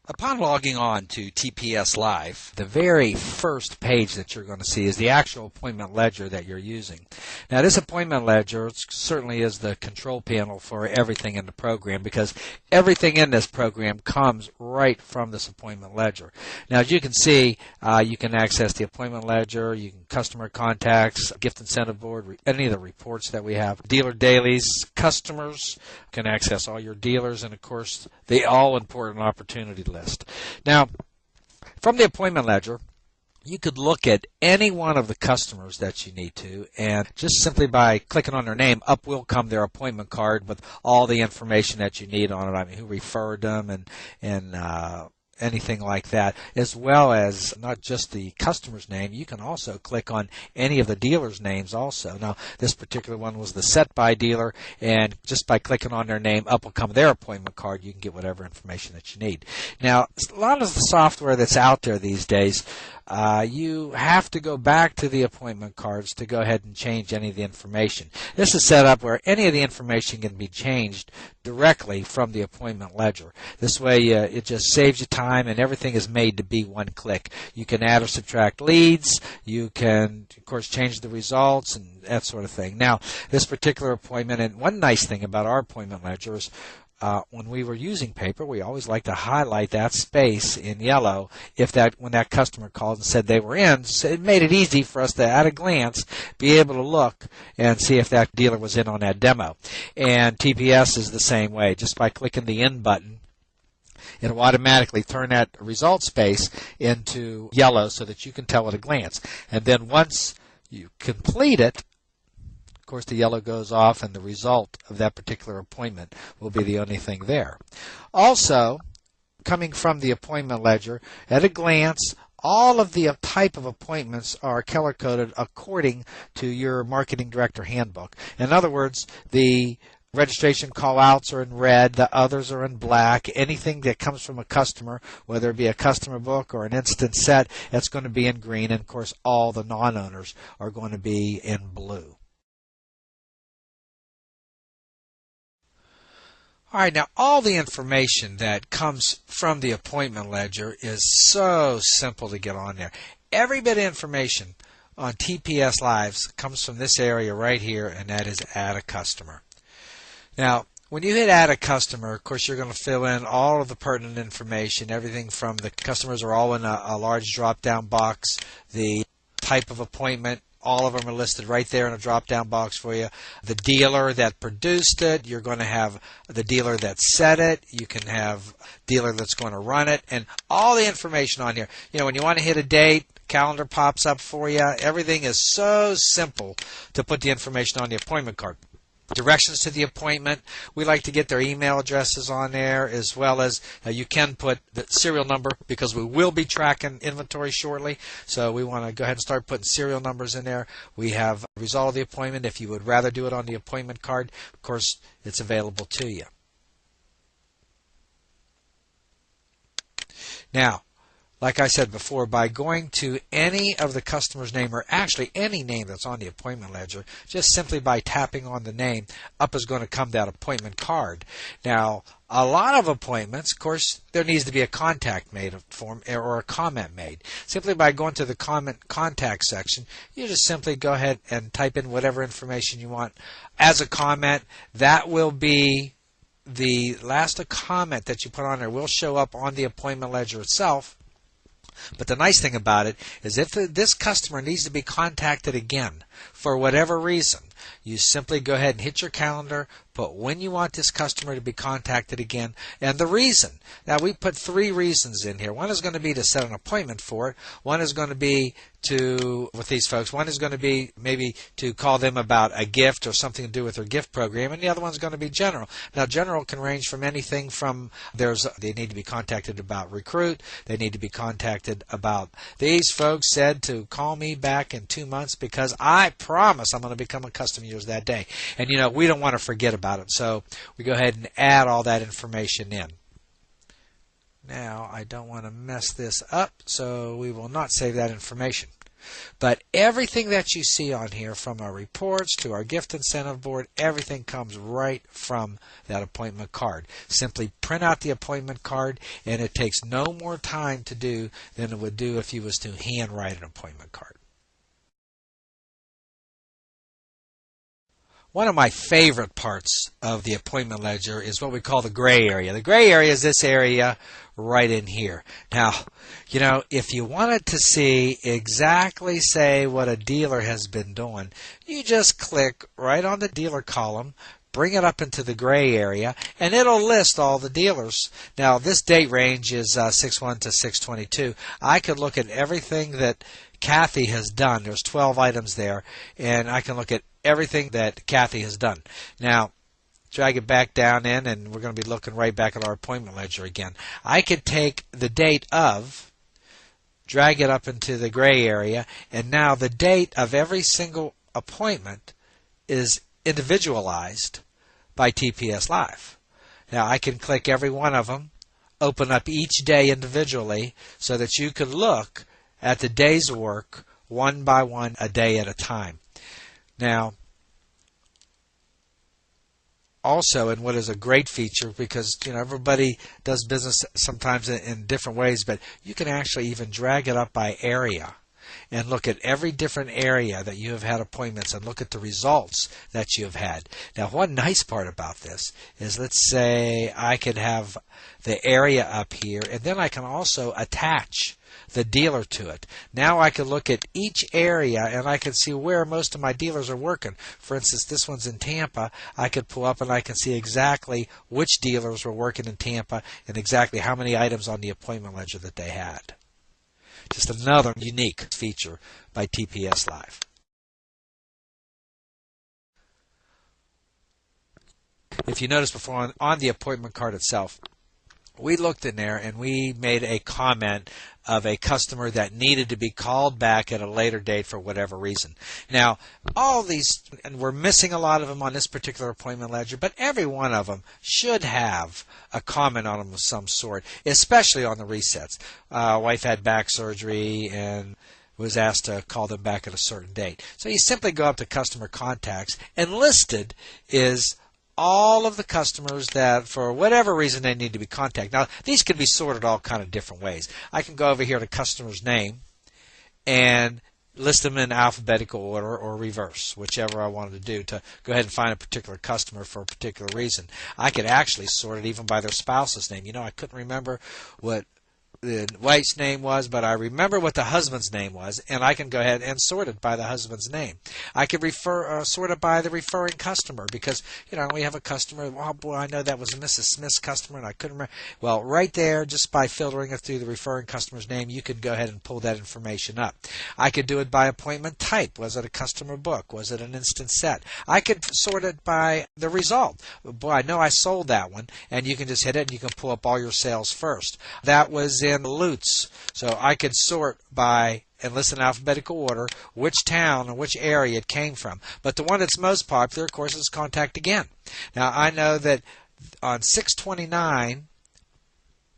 Upon logging on to TPS Live, the very first page that you're going to see is the actual appointment ledger that you're using. Now, this appointment ledger certainly is the control panel for everything in the program because everything in this program comes right from this appointment ledger. Now, as you can see, you can access the appointment ledger, you can customer contacts, gift incentive board, any of the reports that we have, dealer dailies, customers, can access all your dealers, and of course, the all-important opportunity list. Now, from the appointment ledger, you could look at any one of the customers that you need to, and just simply by clicking on their name, up will come their appointment card with all the information that you need on it. I mean, who referred them and anything like that, as well as not just the customer's name. You can also click on any of the dealer's names also. Now, this particular one was the set by dealer, and just by clicking on their name, up will come their appointment card. You can get whatever information that you need. Now, a lot of the software that's out there these days, you have to go back to the appointment cards to go ahead and change any of the information. This is set up where any of the information can be changed directly from the appointment ledger. This way it just saves you time, and everything is made to be one click. You can add or subtract leads. You can, of course, change the results and that sort of thing. Now, this particular appointment, and one nice thing about our appointment ledger is when we were using paper, we always like to highlight that space in yellow when that customer called and said they were in. So it made it easy for us to, at a glance, be able to look and see if that dealer was in on that demo. And TPS is the same way. Just by clicking the in button, it'll automatically turn that result space into yellow so that you can tell at a glance. And then once you complete it, of course, the yellow goes off, and the result of that particular appointment will be the only thing there. Also, coming from the appointment ledger, at a glance, all of the type of appointments are color-coded according to your marketing director handbook. In other words, the registration call-outs are in red, the others are in black. Anything that comes from a customer, whether it be a customer book or an instant set, that's going to be in green. And, of course, all the non-owners are going to be in blue. All right, now all the information that comes from the appointment ledger is so simple to get on there. Every bit of information on TPS Lives comes from this area right here, and that is Add a Customer. Now, when you hit Add a Customer, of course, you're going to fill in all of the pertinent information. Everything from the customers are all in a large drop-down box. The type of appointment, all of them are listed right there in a drop-down box for you. The dealer that produced it, you're going to have the dealer that set it. You can have dealer that's going to run it, and all the information on here. You know, when you want to hit a date, calendar pops up for you. Everything is so simple to put the information on the appointment card. Directions to the appointment. We like to get their email addresses on there, as well as you can put the serial number because we will be tracking inventory shortly. So we want to go ahead and start putting serial numbers in there. We have a result of the appointment. If you would rather do it on the appointment card, of course, it's available to you. Now, like I said before, by going to any of the customer's name, or actually any name that's on the appointment ledger, just simply by tapping on the name, up is going to come that appointment card. Now, a lot of appointments, of course, there needs to be a contact made form or a comment made. Simply by going to the contact section, you just simply go ahead and type in whatever information you want as a comment. That will be the last comment that you put on there will show up on the appointment ledger itself. But the nice thing about it is if this customer needs to be contacted again for whatever reason, you simply go ahead and hit your calendar, put when you want this customer to be contacted again, and the reason. Now, we put 3 reasons in here. One is going to be to set an appointment for it. One is going to be with these folks. One is going to be maybe to call them about a gift or something to do with their gift program, and the other one's going to be general. Now, general can range from anything from they need to be contacted about recruit. They need to be contacted about these folks said to call me back in 2 months because I promise I'm going to become a customer of yours that day. And, you know, we don't want to forget about it, so we go ahead and add all that information in. Now, I don't want to mess this up, so we will not save that information. But everything that you see on here, from our reports to our gift incentive board, everything comes right from that appointment card. Simply print out the appointment card, and it takes no more time to do than it would do if you was to handwrite an appointment card. One of my favorite parts of the appointment ledger is what we call the gray area. The gray area is this area right in here. Now, if you wanted to see exactly, say, what a dealer has been doing, you just click right on the dealer column, bring it up into the gray area, and it'll list all the dealers. Now, this date range is 6/1 to 6/22. I could look at everything that Kathy has done. There's 12 items there, and I can look at everything that Kathy has done. Now, drag it back down in, and we're going to be looking right back at our appointment ledger again. I could take the date of, drag it up into the gray area, and now the date of every single appointment is individualized by TPS Live. Now, I can click every one of them, open up each day individually so that you can look at the day's work one by one, a day at a time. Now, also, and what is a great feature, because everybody does business sometimes in different ways, but you can actually even drag it up by area and look at every different area that you have had appointments and look at the results that you have had. Now, one nice part about this is, let's say I could have the area up here, and then I can also attach the dealer to it. Now I can look at each area and I can see where most of my dealers are working. For instance, this one's in Tampa. I could pull up and I can see exactly which dealers were working in Tampa and exactly how many items on the appointment ledger that they had. Just another unique feature by TPS Live. If you notice before, on the appointment card itself, we looked in there and we made a comment of a customer that needed to be called back at a later date for whatever reason. Now, all these, and we're missing a lot of them on this particular appointment ledger, but every one of them should have a comment on them of some sort, especially on the resets. Wife had back surgery and was asked to call them back at a certain date. So you simply go up to customer contacts, and listed is all of the customers that, for whatever reason, they need to be contacted. Now, these can be sorted all kind of different ways. I can go over here to customer's name and list them in alphabetical order or reverse, whichever I wanted to do, to go ahead and find a particular customer for a particular reason. I could actually sort it even by their spouse's name. I couldn't remember what the wife's name was, but I remember what the husband's name was, and I can go ahead and sort it by the husband's name. I could sort it by the referring customer, because we have a customer. Oh boy, I know that was Mrs. Smith's customer, and I couldn't remember. Well, right there, just by filtering it through the referring customer's name, you could go ahead and pull that information up. I could do it by appointment type. Was it a customer book? Was it an instant set? I could sort it by the result. Boy, I know I sold that one, and you can just hit it, and you can pull up all your sales first. That was in Lutz, so I could sort by and list in alphabetical order which town and which area it came from. But the one that's most popular, of course, is contact again. Now, I know that on 6/29,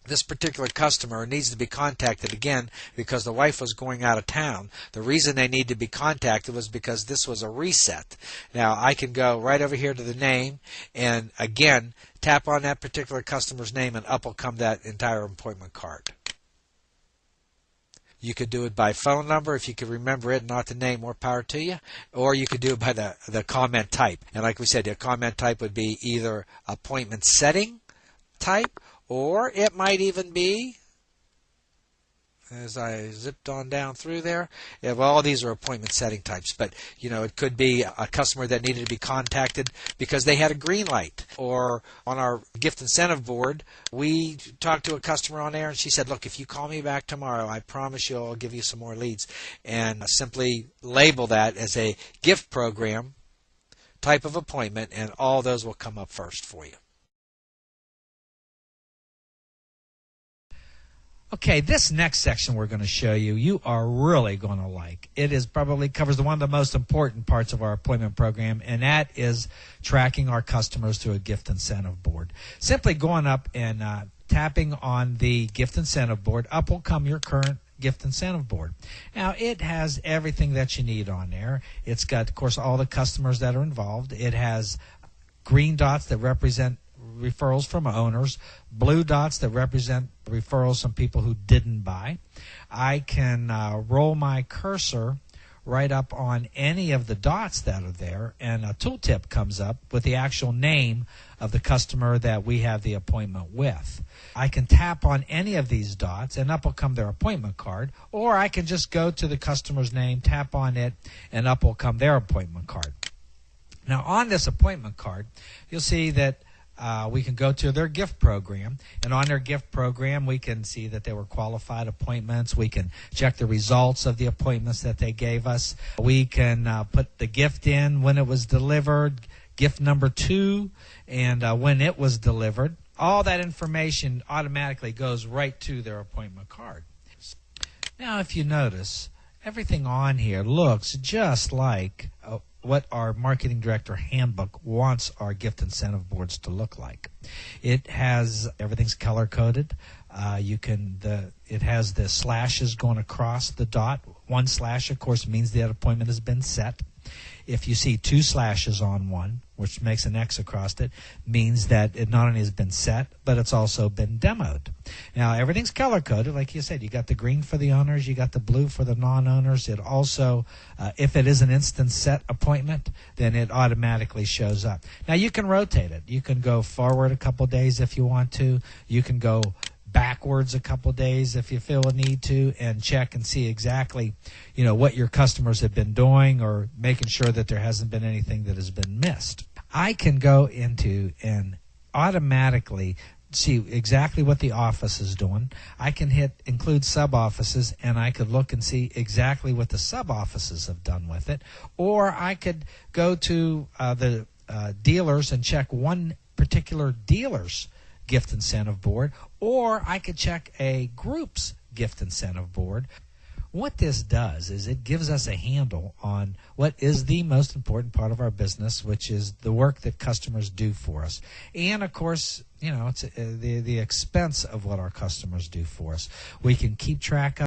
this particular customer needs to be contacted again because the wife was going out of town. The reason they need to be contacted was because this was a reset. Now, I can go right over here to the name and, again, tap on that particular customer's name, and up will come that entire appointment card. You could do it by phone number if you could remember it, not the name, more power to you. Or you could do it by the comment type. And like we said, the comment type would be either appointment setting type, or it might even be, as I zipped on down through there, well, all these are appointment setting types, but it could be a customer that needed to be contacted because they had a green light. Or on our gift incentive board, we talked to a customer on there, and she said, look, if you call me back tomorrow, I promise you I'll give you some more leads. And simply label that as a gift program type of appointment, and all those will come up first for you. Okay, this next section we're going to show you, you are really going to like. It is probably covers one of the most important parts of our appointment program, and that is tracking our customers through a gift incentive board. Simply going up and tapping on the gift incentive board, up will come your current gift incentive board. Now, it has everything that you need on there. It's got, of course, all the customers that are involved. It has green dots that represent referrals from owners, blue dots that represent referrals from people who didn't buy. I can roll my cursor right up on any of the dots that are there, and a tooltip comes up with the actual name of the customer that we have the appointment with. I can tap on any of these dots, and up will come their appointment card, or I can just go to the customer's name, tap on it, and up will come their appointment card. Now, on this appointment card, you'll see that we can go to their gift program, and on their gift program we can see that they were qualified appointments. We can check the results of the appointments that they gave us. We can put the gift in, when it was delivered, gift number 2, and when it was delivered. All that information automatically goes right to their appointment card. Now, if you notice, everything on here looks just like what our marketing director handbook wants our gift incentive boards to look like. It has everything's color coded. It has the slashes going across the dot. One slash, of course, means that appointment has been set. If you see 2 slashes on one, which makes an X across it, means that it not only has been set, but it's also been demoed. Now, everything's color-coded. Like you said, you got the green for the owners, you got the blue for the non-owners. It also, if it is an instant set appointment, then it automatically shows up. Now, you can rotate it. You can go forward a couple days if you want to. You can go backwards a couple days if you feel a need to, and check and see exactly, what your customers have been doing, or making sure that there hasn't been anything that has been missed. I can go into and automatically see exactly what the office is doing. I can hit include sub-offices, and I could look and see exactly what the sub-offices have done with it. Or I could go to the dealers and check one particular dealer's gift incentive board, or I could check a group's gift incentive board. What this does is it gives us a handle on what is the most important part of our business, which is the work that customers do for us. And, of course, it's the expense of what our customers do for us. We can keep track of